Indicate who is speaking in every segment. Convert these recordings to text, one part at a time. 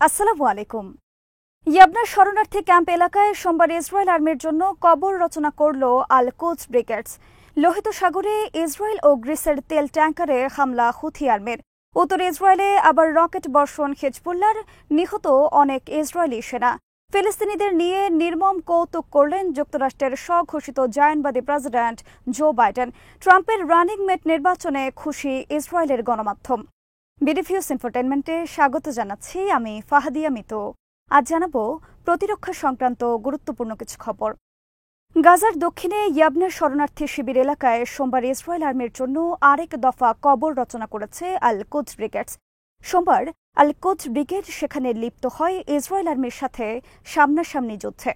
Speaker 1: আসসালামু আলাইকুম। ইয়াবনার শরণার্থী ক্যাম্প এলাকায় সোমবার ইসরায়েল আর্মির জন্য কবর রচনা করল আল কোচ ব্রিগেডস। লোহিত সাগরে ইসরায়েল ও গ্রিসের তেল ট্যাঙ্কারে হামলা হুথি আর্মির। উত্তর ইসরায়েলে আবার রকেট বর্ষণ হিজবুল্লাহর, নিহত অনেক ইসরায়েলি সেনা। ফিলিস্তিনিদের নিয়ে নির্মম কৌতুক করলেন যুক্তরাষ্ট্রের স্বঘোষিত জায়নবাদী প্রেসিডেন্ট জো বাইডেন। ট্রাম্পের রানিং মেট নির্বাচনে খুশি ইসরায়েলের গণমাধ্যম। বিডিভিউস ইনফোটেনমেন্টে স্বাগত জানাচ্ছি, আমি ফাহাদিয়া মিতু। আজ জানাবো প্রতিরক্ষা সংক্রান্ত গুরুত্বপূর্ণ কিছু খবর। গাজার দক্ষিণে ইয়াবনা শরণার্থী শিবির এলাকায় সোমবার ইসরায়েল আর্মির জন্য আরেক দফা কবর রচনা করেছে আল কোচ ব্রিগেডস। সোমবার আল কোচ ব্রিগেড সেখানে লিপ্ত হয় ইসরায়েল আর্মির সাথে সামনাসামনি যুদ্ধে।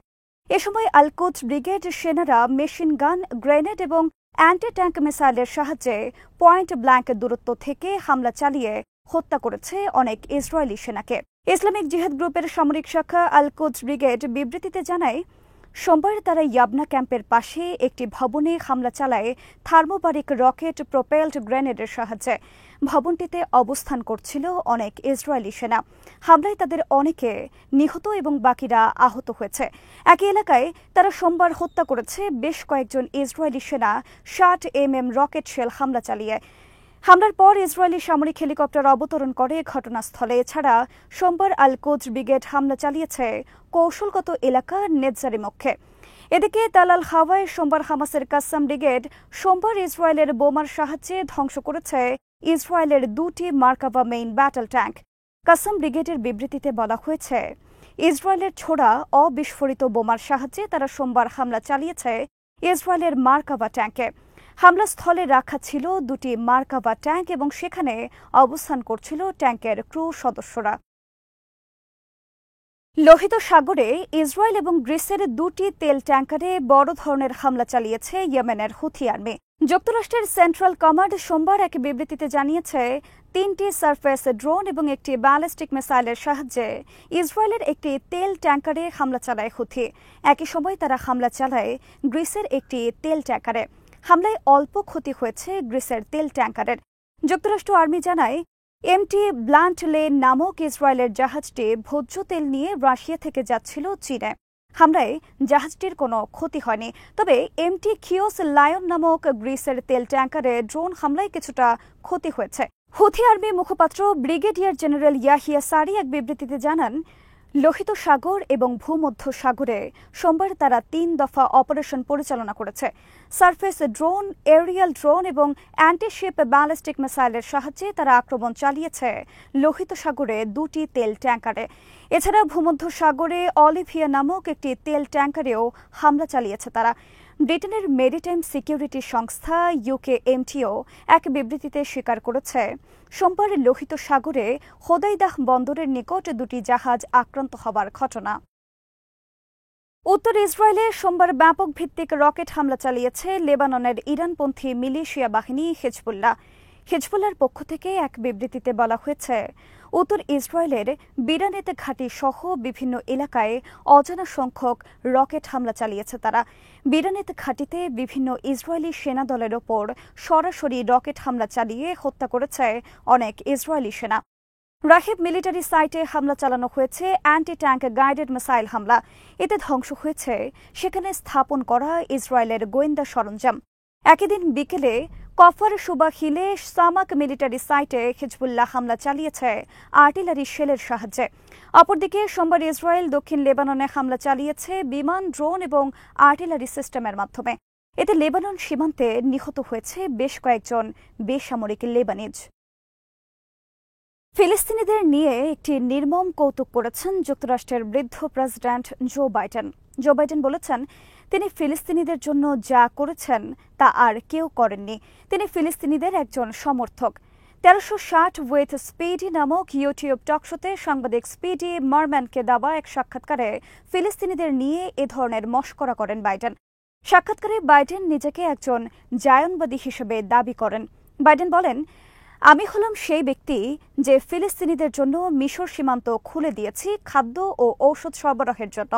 Speaker 1: এ সময় আল কোচ ব্রিগেড সেনারা মেশিন গান, গ্রেনেড এবং অ্যান্টি ট্যাঙ্ক মিসাইলের সাহায্যে পয়েন্ট ব্ল্যাঙ্ক দূরত্ব থেকে হামলা চালিয়ে হত্যা করেছে অনেক ইসরায়েলি সেনাকে। ইসলামিক জিহাদ গ্রুপের সামরিক শাখা আল কোচ ব্রিগেড বিবৃতিতে জানায়, সোমবার তারা ইয়াবনা ক্যাম্পের পাশে একটি ভবনে হামলা চালায় থার্মোবারিক রকেট প্রোপেলড গ্রেনেডের সাহায্যে। ভবনটিতে অবস্থান করছিল অনেক ইসরায়েলি সেনা। হামলায় তাদের অনেকে নিহত এবং বাকিরা আহত হয়েছে। একই এলাকায় তারা সোমবার হত্যা করেছে বেশ কয়েকজন ইসরায়েলি সেনা 60mm রকেট শেল হামলা চালিয়ে। হামলার পর ইসরায়েলি সামরিক হেলিকপ্টার অবতরণ করে ঘটনাস্থলে। এছাড়া সোমবার আল কোচ ব্রিগেড হামলা চালিয়েছে কৌশলগত এলাকা নেতজারিমুখে। এদিকে তালাল হাওয়ায় সোমবার হামাসের কাসাম ব্রিগেড সোমবার ইসরায়েলের বোমার সাহায্যে ধ্বংস করেছে ইসরায়েলের 2টি Merkava main battle tank. Kasam ব্রিগেডের বিবৃতিতে বলা হয়েছে, ইসরায়েলের ছোড়া অবিস্ফোরিত বোমার সাহায্যে তারা সোমবার হামলা চালিয়েছে ইসরায়েলের মার্কাভা ট্যাঙ্কে। হামলাস্থলে রাখা ছিল 2টি মার্কাভা ট্যাঙ্ক এবং সেখানে অবস্থান করছিল ট্যাঙ্কের ক্রু সদস্যরা। লোহিত সাগরে ইসরায়েল এবং গ্রিসের 2টি তেল ট্যাঙ্কারে বড় ধরনের হামলা চালিয়েছে ইয়েমেনের হুথি আর্মি। যুক্তরাষ্ট্রের সেন্ট্রাল কমান্ড সোমবার এক বিবৃতিতে জানিয়েছে, 3টি সারফেস ড্রোন এবং একটি ব্যালিস্টিক মিসাইলের সাহায্যে ইসরায়েলের একটি তেল ট্যাঙ্কারে হামলা চালায় হুথি। একই সময় তারা হামলা চালায় গ্রিসের একটি তেল ট্যাঙ্কারে। হামলায় অল্প ক্ষতি হয়েছে গ্রিসের তেল ট্যাঙ্কারের। যুক্তরাষ্ট্র আর্মি জানায়, এমটি ব্লান্টলেন নামক ইসরায়েলের জাহাজটি ভোজ্য তেল নিয়ে রাশিয়া থেকে যাচ্ছিল চীনে। হামলায় জাহাজটির কোনো ক্ষতি হয়নি, তবে এমটি খিওস লায়ন নামক গ্রিসের তেল ট্যাঙ্কারে ড্রোন হামলায় কিছুটা ক্ষতি হয়েছে। হুথি আর্মি মুখপাত্র ব্রিগেডিয়ার জেনারেল ইয়াহিয়া সারি এক বিবৃতিতে জানান, লোহিত সাগর এবং ভূমধ্য সাগরে সোমবার তারা 3 দফা অপারেশন পরিচালনা করেছে। সারফেস ড্রোন, এরিয়াল ড্রোন এবং অ্যান্টিশিপ ব্যালিস্টিক মিসাইলের সাহায্যে তারা আক্রমণ চালিয়েছে লোহিত সাগরে 2টি তেল ট্যাঙ্কারে। এছাড়া ভূমধ্য সাগরে অলিভিয়া নামক একটি তেল ট্যাঙ্কারেও হামলা চালিয়েছে তারা। ব্রিটেনের মেরিটাইম সিকিউরিটি সংস্থা ইউকেএমটিও এক বিবৃতিতে স্বীকার করেছে, সোমবার লোহিত সাগরে হোদাইদাহ বন্দরের নিকট 2টি জাহাজ আক্রান্ত হবার ঘটনা। উত্তর ইসরায়েলে সোমবার ব্যাপক ভিত্তিক রকেট হামলা চালিয়েছে লেবাননের ইরানপন্থী মিলিশিয়া বাহিনী হিজবুল্লাহ। হিজবুল্লাহর পক্ষ থেকে এক বিবৃতিতে বলা হয়েছে, উত্তর ইসরায়েলের বিরানেত ঘাঁটি সহ বিভিন্ন এলাকায় অজানা সংখ্যক রকেট হামলা চালিয়েছে তারা। বিরানেত ঘাঁটিতে বিভিন্ন ইসরায়েলি সেনা দলের ওপর সরাসরি রকেট হামলা চালিয়ে হত্যা করেছে অনেক ইসরায়েলি সেনা। রাহিব মিলিটারি সাইটে হামলা চালানো হয়েছে অ্যান্টি ট্যাঙ্ক গাইডেড মিসাইল হামলা। এতে ধ্বংস হয়েছে সেখানে স্থাপন করা ইসরায়েলের গোয়েন্দা সরঞ্জাম। একই দিন বিকেলে কফর সুবা হিলে সামাক মিলিটারি সাইটে হিজবুল্লাহ হামলা চালিয়েছে আর্টিলারি শেলের সাহায্যে। অপরদিকে সোমবার ইসরায়েল দক্ষিণ লেবাননে হামলা চালিয়েছে বিমান, ড্রোন এবং আর্টিলারি সিস্টেমের মাধ্যমে। এতে লেবানন সীমান্তে নিহত হয়েছে বেশ কয়েকজন বেসামরিক লেবানিজ। ফিলিস্তিনিদের নিয়ে একটি নির্মম কৌতুক করেছেন যুক্তরাষ্ট্রের বৃদ্ধ president Joe Biden. Joe Biden বলেছেন, তিনি ফিলিস্তিনিদের জন্য যা করেছেন তা আর কেউ করেননি। তিনি ফিলিস্তিনিদের একজন সমর্থক। 1360 উইথ স্পিডি নামক ইউটিউব টকশোতে সাংবাদিক স্পিডি মারম্যানকে দেওয়া এক সাক্ষাৎকারে ফিলিস্তিনিদের নিয়ে এ ধরনের মশকরা করেন বাইডেন। সাক্ষাৎকারে বাইডেন নিজেকে একজন জায়নবাদী হিসেবে দাবি করেন। বাইডেন বলেন, আমি হলাম সেই ব্যক্তি যে ফিলিস্তিনিদের জন্য মিশর সীমান্ত খুলে দিয়েছি খাদ্য ও ঔষধ সরবরাহের জন্য।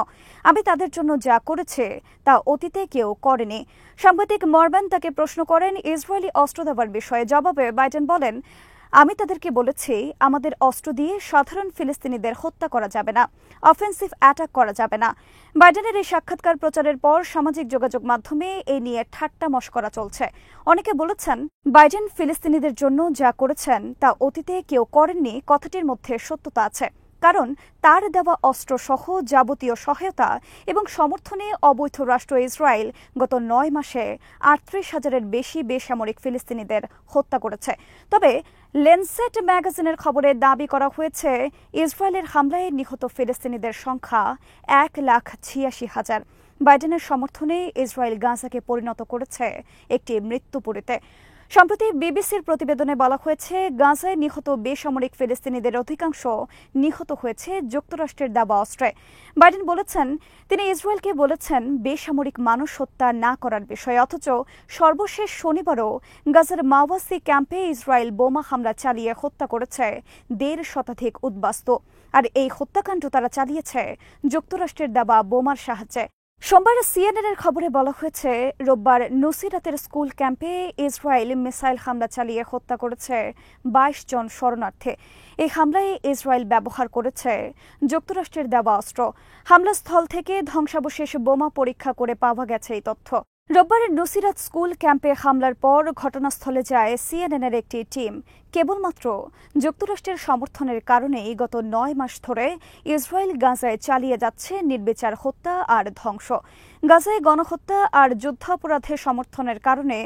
Speaker 1: আমি তাদের জন্য যা করেছে তা অতীতে কেউ করেনি। সাংবাদিক মরম্যান তাকে প্রশ্ন করেন ইসরায়েলি অস্ত্র দেওয়ার বিষয়ে। জবাবে বাইডেন বলেন, আমি তাদেরকে বলেছি আমাদের অস্ত্র দিয়ে সাধারণ ফিলিস্তিনিদের হত্যা করা যাবে না, অফেন্সিভ অ্যাটাক করা যাবে না। বাইডেনের এই সাক্ষাৎকার প্রচারের পর সামাজিক যোগাযোগ মাধ্যমে এই নিয়ে ঠাট্টা মশকরা চলছে। অনেকে বলেছেন বাইডেন ফিলিস্তিনিদের জন্য যা করেছেন তা অতীতে কেউ করেননি, কথাটির মধ্যে সত্যতা আছে। কারণ তার দেওয়া অস্ত্রসহ যাবতীয় সহায়তা এবং সমর্থনে অবৈধ রাষ্ট্র ইসরায়েল গত ৯ মাসে ৩৮,০০০-এর বেশি বেসামরিক ফিলিস্তিনিদের হত্যা করেছে। তবে ল্যান্সেট ম্যাগাজিনের খবরে দাবি করা হয়েছে ইসরায়েলের হামলায় নিহত ফিলিস্তিনিদের সংখ্যা ১,৮৬,০০০। বাইডেনের সমর্থনে ইসরায়েল গাজাকে পরিণত করেছে একটি মৃত্যুপুরীতে। সম্প্রতি বিবিসির প্রতিবেদনে বলা হয়েছে গাজায় নিহত বেসামরিক ফিলিস্তিনিদের অধিকাংশ নিহত হয়েছে যুক্তরাষ্ট্রের দেওয়া অস্ত্রে। বাইডেন বলেছেন তিনি ইসরায়েলকে বলেছেন বেসামরিক মানুষ হত্যা না করার বিষয়ে, অথচ সর্বশেষ শনিবারও গাজার মাওয়াসি ক্যাম্পে ইসরায়েল বোমা হামলা চালিয়ে হত্যা করেছে ১.৫ শতাধিক উদ্বাস্তু। আর এই হত্যাকাণ্ড তারা চালিয়েছে যুক্তরাষ্ট্রের দেওয়া বোমার সাহায্যে। সোমবার সিএনএনের খবরে বলা হয়েছে রোববার নুসিরাতের স্কুল ক্যাম্পে ইসরায়েল মিসাইল হামলা চালিয়ে হত্যা করেছে ২২ জন শরণার্থী। এই হামলায় ইসরায়েল ব্যবহার করেছে যুক্তরাষ্ট্রের দেওয়া অস্ত্র। হামলাস্থল থেকে ধ্বংসাবশেষ বোমা পরীক্ষা করে পাওয়া গেছে এই তথ্য। রোববার নুসিরাত স্কুল ক্যাম্পে হামলার পর ঘটনাস্থলে যায় সিএনএনের একটি টিম। কেবলমাত্র যুক্তরাষ্ট্রের সমর্থনের কারণেই গত ৯ মাস ধরে ইসরায়েল গাজায় চালিয়ে যাচ্ছে নির্বিচার হত্যা আর ধ্বংস। গাজায় গণহত্যা আর যুদ্ধাপরাধের সমর্থনের কারণে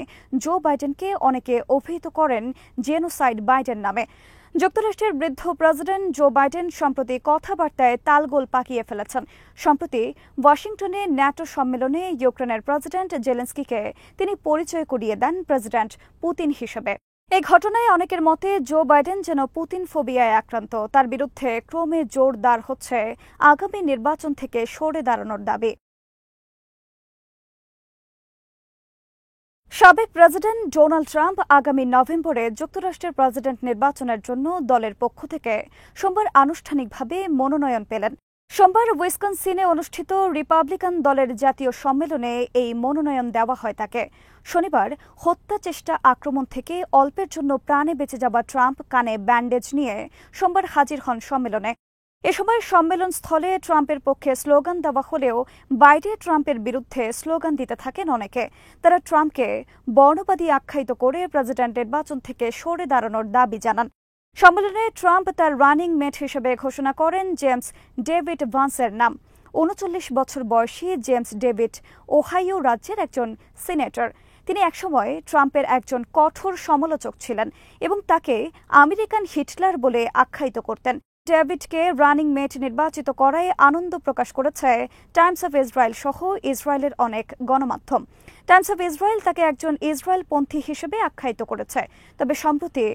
Speaker 1: জো বাইডেনকে অনেকে অভিহিত করেন জেনোসাইড বাইডেন নামে। যুক্তরাষ্ট্রের বৃদ্ধ প্রেসিডেন্ট জো বাইডেন সম্প্রতি কথাবার্তায় তালগোল পাকিয়ে ফেলেছেন। সম্প্রতি ওয়াশিংটনে ন্যাটো সম্মেলনে ইউক্রেনের প্রেসিডেন্ট জেলেনস্কিকে তিনি পরিচয় করিয়ে দেন প্রেসিডেন্ট পুতিন হিসেবে। এই ঘটনায় অনেকের মতে জো বাইডেন যেন পুতিন ফোবিয়ায় আক্রান্ত। তার বিরুদ্ধে ক্রমে জোরদার হচ্ছে আগামী নির্বাচন থেকে সরে দাঁড়ানোর দাবি। সাবেক প্রেসিডেন্ট ডোনাল্ড ট্রাম্প আগামী নভেম্বরে যুক্তরাষ্ট্রের প্রেসিডেন্ট নির্বাচনের জন্য দলের পক্ষ থেকে সোমবার আনুষ্ঠানিকভাবে মনোনয়ন পেলেন। সোমবার উইসকনসিনে অনুষ্ঠিত রিপাবলিকান দলের জাতীয় সম্মেলনে এই মনোনয়ন দেওয়া হয় তাকে। শনিবার হত্যা চেষ্টা আক্রমণ থেকে অল্পের জন্য প্রাণে বেঁচে যাওয়া ট্রাম্প কানে ব্যান্ডেজ নিয়ে সোমবার হাজির হন সম্মেলনে। এ সময় সম্মেলন স্থলে ট্রাম্পের পক্ষে স্লোগান দেওয়া হলেও বাইরে ট্রাম্পের বিরুদ্ধে স্লোগান দিতে থাকেন অনেকে। তারা ট্রাম্পকে বর্ণবাদী আখ্যায়িত করে প্রেসিডেন্ট নির্বাচন থেকে সরে দাঁড়ানোর দাবি জানান। সম্মেলনে ট্রাম্প তার রানিং মেট হিসেবে ঘোষণা করেন জেমস ডেভিড ভান্সের নাম। ৩৯ বছর বয়সী জেমস ডেভিড ওহাইও রাজ্যের একজন সিনেটর। তিনি একসময় ট্রাম্পের একজন কঠোর সমালোচক ছিলেন এবং তাকে আমেরিকান হিটলার বলে আখ্যায়িত করতেন। ডেভিডকে রানিং মেট নির্বাচিত করায় আনন্দ প্রকাশ করেছে টাইমস অফ ইসরায়েল সহ ইসরায়েলের অনেক গণমাধ্যম। টাইমস অফ ইসরায়েল তাকে একজন ইসরায়েলপন্থী হিসেবে আখ্যায়িত করেছে। তবে সম্প্রতি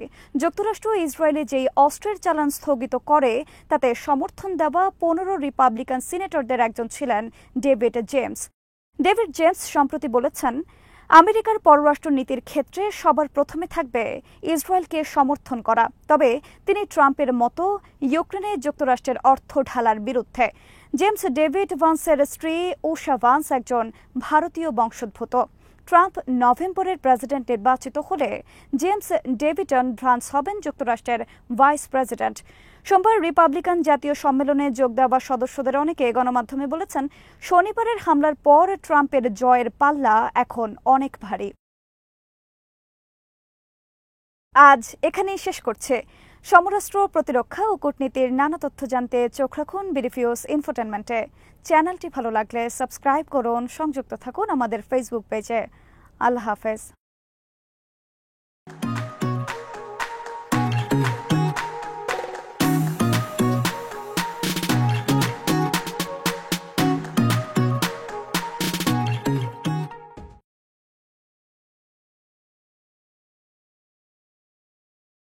Speaker 1: যুক্তরাষ্ট্র ইসরায়েলে যেই অস্ত্রের চালান স্থগিত করে তাতে সমর্থন দেওয়া ১৫ রিপাবলিকান সিনেটরদের একজন ছিলেন ডেভিড জেমস। ডেভিড জেমস সম্প্রতি বলেছেন আমেরিকার পররাষ্ট্র নীতির ক্ষেত্রে সবার প্রথমে থাকবে ইসরায়েলকে সমর্থন করা। তবে তিনি ট্রাম্পের মতো ইউক্রেনে যুক্তরাষ্ট্রের অর্থ ঢালার বিরুদ্ধে। জেমস ডেভিড ভান্সের স্ত্রী উষা ভান্স একজন ভারতীয় বংশোদ্ভূত। ট্রাম্প নভেম্বরের প্রেসিডেন্ট নির্বাচিত হলে জেমস ডেভিডন ভান্স হবেন যুক্তরাষ্ট্রের ভাইস প্রেসিডেন্ট। সোমবার রিপাবলিকান জাতীয় সম্মেলনে যোগ দেওয়া সদস্যদের অনেকে গণমাধ্যমে বলেছেন শনিবারের হামলার পর ট্রাম্পের জয়ের পাল্লা এখন অনেক ভারী। আজ এখানেই শেষ করছে। সমরাস্ত্র, প্রতিরক্ষা ও কূটনীতির নানা তথ্য জানতে চোখ রাখুন বিডিফিউজ ইনফোটেনমেন্টে। চ্যানেলটি ভালো লাগলে সাবস্ক্রাইব করুন, সংযুক্ত থাকুন আমাদের ফেসবুক পেজে। আল্লাহ হাফেজ।